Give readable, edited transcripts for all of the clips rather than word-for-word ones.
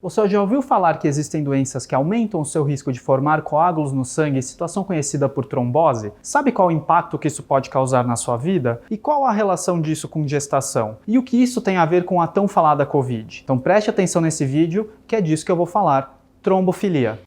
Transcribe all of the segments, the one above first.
Você já ouviu falar que existem doenças que aumentam o seu risco de formar coágulos no sangue, situação conhecida por trombose? Sabe qual o impacto que isso pode causar na sua vida? E qual a relação disso com gestação? E o que isso tem a ver com a tão falada Covid? Então preste atenção nesse vídeo, que é disso que eu vou falar: trombofilia.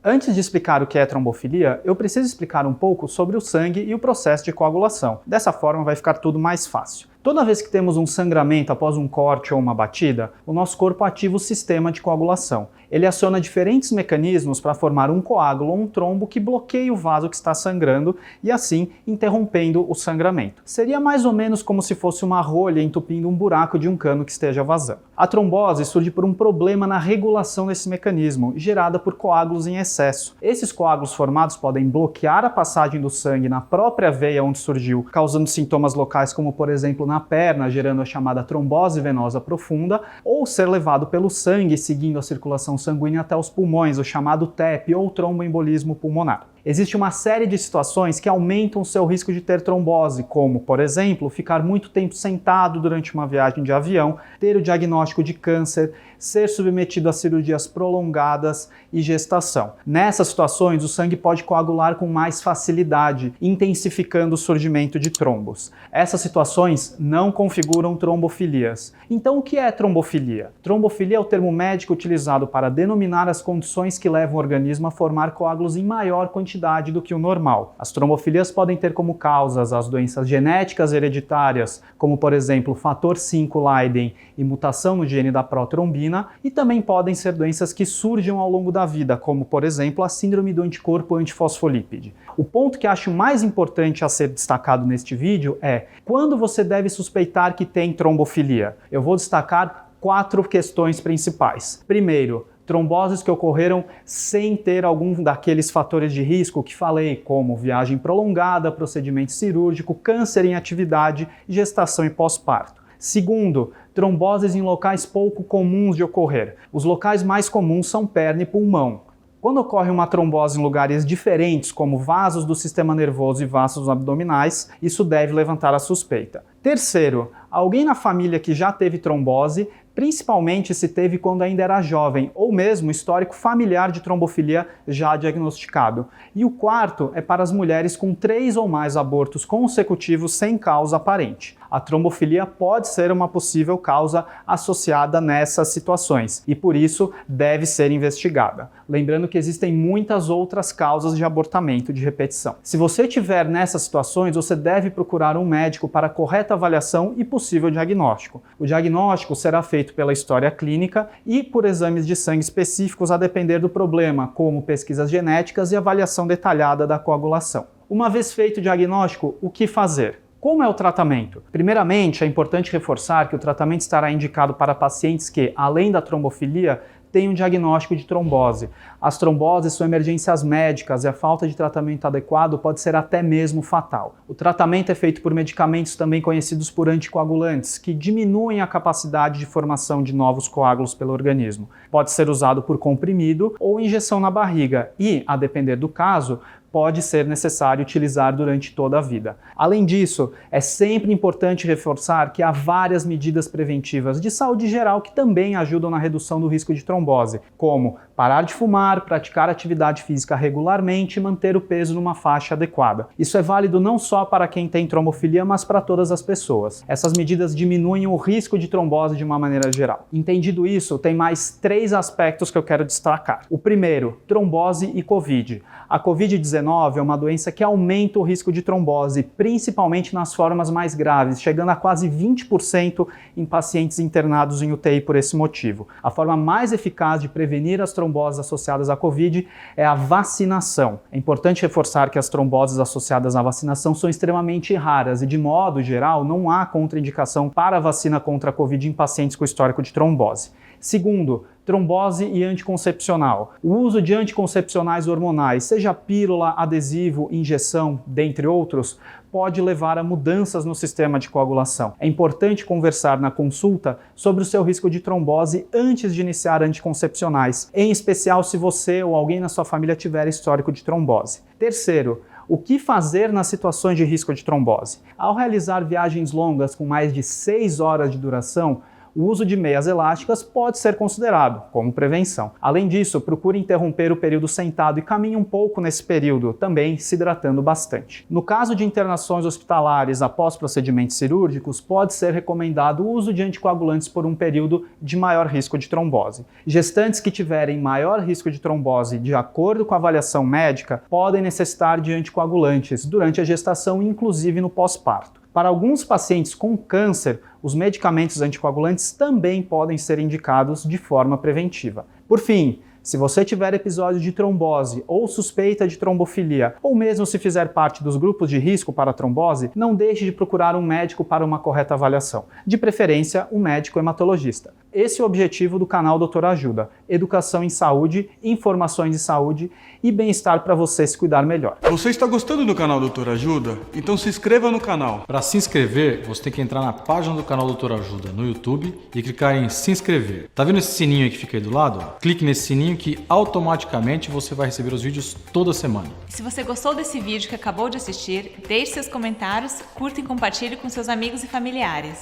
Antes de explicar o que é trombofilia, eu preciso explicar um pouco sobre o sangue e o processo de coagulação. Dessa forma vai ficar tudo mais fácil. Toda vez que temos um sangramento após um corte ou uma batida, o nosso corpo ativa o sistema de coagulação. Ele aciona diferentes mecanismos para formar um coágulo ou um trombo que bloqueia o vaso que está sangrando e assim interrompendo o sangramento. Seria mais ou menos como se fosse uma rolha entupindo um buraco de um cano que esteja vazando. A trombose surge por um problema na regulação desse mecanismo, gerada por coágulos em excesso. Esses coágulos formados podem bloquear a passagem do sangue na própria veia onde surgiu, causando sintomas locais como, por exemplo, na perna, gerando a chamada trombose venosa profunda, ou ser levado pelo sangue seguindo a circulação sanguínea até os pulmões, o chamado TEP ou tromboembolismo pulmonar. Existe uma série de situações que aumentam o seu risco de ter trombose, como, por exemplo, ficar muito tempo sentado durante uma viagem de avião, ter o diagnóstico de câncer, ser submetido a cirurgias prolongadas e gestação. Nessas situações, o sangue pode coagular com mais facilidade, intensificando o surgimento de trombos. Essas situações não configuram trombofilias. Então, o que é trombofilia? Trombofilia é o termo médico utilizado para denominar as condições que levam o organismo a formar coágulos em maior quantidade do que o normal. As trombofilias podem ter como causas as doenças genéticas hereditárias, como por exemplo fator 5 Leiden e mutação no gene da protrombina, e também podem ser doenças que surgem ao longo da vida, como por exemplo a síndrome do anticorpo antifosfolípide. O ponto que acho mais importante a ser destacado neste vídeo é quando você deve suspeitar que tem trombofilia. Eu vou destacar 4 questões principais. Primeiro, tromboses que ocorreram sem ter algum daqueles fatores de risco que falei, como viagem prolongada, procedimento cirúrgico, câncer em atividade, gestação e pós-parto. Segundo, tromboses em locais pouco comuns de ocorrer. Os locais mais comuns são perna e pulmão. Quando ocorre uma trombose em lugares diferentes, como vasos do sistema nervoso e vasos abdominais, isso deve levantar a suspeita. Terceiro, alguém na família que já teve trombose, principalmente se teve quando ainda era jovem, ou mesmo histórico familiar de trombofilia já diagnosticado. E o quarto é para as mulheres com 3 ou mais abortos consecutivos sem causa aparente. A trombofilia pode ser uma possível causa associada nessas situações e por isso deve ser investigada. Lembrando que existem muitas outras causas de abortamento de repetição. Se você estiver nessas situações, você deve procurar um médico para correta avaliação e possível diagnóstico. O diagnóstico será feito pela história clínica e por exames de sangue específicos a depender do problema, como pesquisas genéticas e avaliação detalhada da coagulação. Uma vez feito o diagnóstico, o que fazer? Como é o tratamento? Primeiramente, é importante reforçar que o tratamento estará indicado para pacientes que, além da trombofilia, têm um diagnóstico de trombose. As tromboses são emergências médicas e a falta de tratamento adequado pode ser até mesmo fatal. O tratamento é feito por medicamentos também conhecidos por anticoagulantes, que diminuem a capacidade de formação de novos coágulos pelo organismo. Pode ser usado por comprimido ou injeção na barriga e, a depender do caso, pode ser necessário utilizar durante toda a vida. Além disso, é sempre importante reforçar que há várias medidas preventivas de saúde geral que também ajudam na redução do risco de trombose, como parar de fumar, praticar atividade física regularmente e manter o peso numa faixa adequada. Isso é válido não só para quem tem trombofilia, mas para todas as pessoas. Essas medidas diminuem o risco de trombose de uma maneira geral. Entendido isso, tem mais 3 aspectos que eu quero destacar. O primeiro, trombose e Covid. A Covid-19 é uma doença que aumenta o risco de trombose, principalmente nas formas mais graves, chegando a quase 20% em pacientes internados em UTI por esse motivo. A forma mais eficaz de prevenir as tromboses associadas à Covid é a vacinação. É importante reforçar que as tromboses associadas à vacinação são extremamente raras e, de modo geral, não há contraindicação para a vacina contra a Covid em pacientes com histórico de trombose. Segundo, trombose e anticoncepcional. O uso de anticoncepcionais hormonais, seja pílula, adesivo, injeção, dentre outros, pode levar a mudanças no sistema de coagulação. É importante conversar na consulta sobre o seu risco de trombose antes de iniciar anticoncepcionais, em especial se você ou alguém na sua família tiver histórico de trombose. Terceiro, O que fazer nas situações de risco de trombose? Ao realizar viagens longas com mais de 6 horas de duração, o uso de meias elásticas pode ser considerado como prevenção. Além disso, procure interromper o período sentado e caminhe um pouco nesse período, também se hidratando bastante. No caso de internações hospitalares após procedimentos cirúrgicos, pode ser recomendado o uso de anticoagulantes por um período de maior risco de trombose. Gestantes que tiverem maior risco de trombose, de acordo com a avaliação médica, podem necessitar de anticoagulantes durante a gestação, inclusive no pós-parto. Para alguns pacientes com câncer, os medicamentos anticoagulantes também podem ser indicados de forma preventiva. Por fim, se você tiver episódio de trombose ou suspeita de trombofilia, ou mesmo se fizer parte dos grupos de risco para a trombose, não deixe de procurar um médico para uma correta avaliação, de preferência um médico hematologista. Esse é o objetivo do canal Doutor Ajuda: educação em saúde, informações de saúde e bem-estar para você se cuidar melhor. Você está gostando do canal Doutor Ajuda? Então se inscreva no canal. Para se inscrever, você tem que entrar na página do canal Doutor Ajuda no YouTube e clicar em se inscrever. Tá vendo esse sininho aí que fica aí do lado? Clique nesse sininho que automaticamente você vai receber os vídeos toda semana. Se você gostou desse vídeo que acabou de assistir, deixe seus comentários, curta e compartilhe com seus amigos e familiares.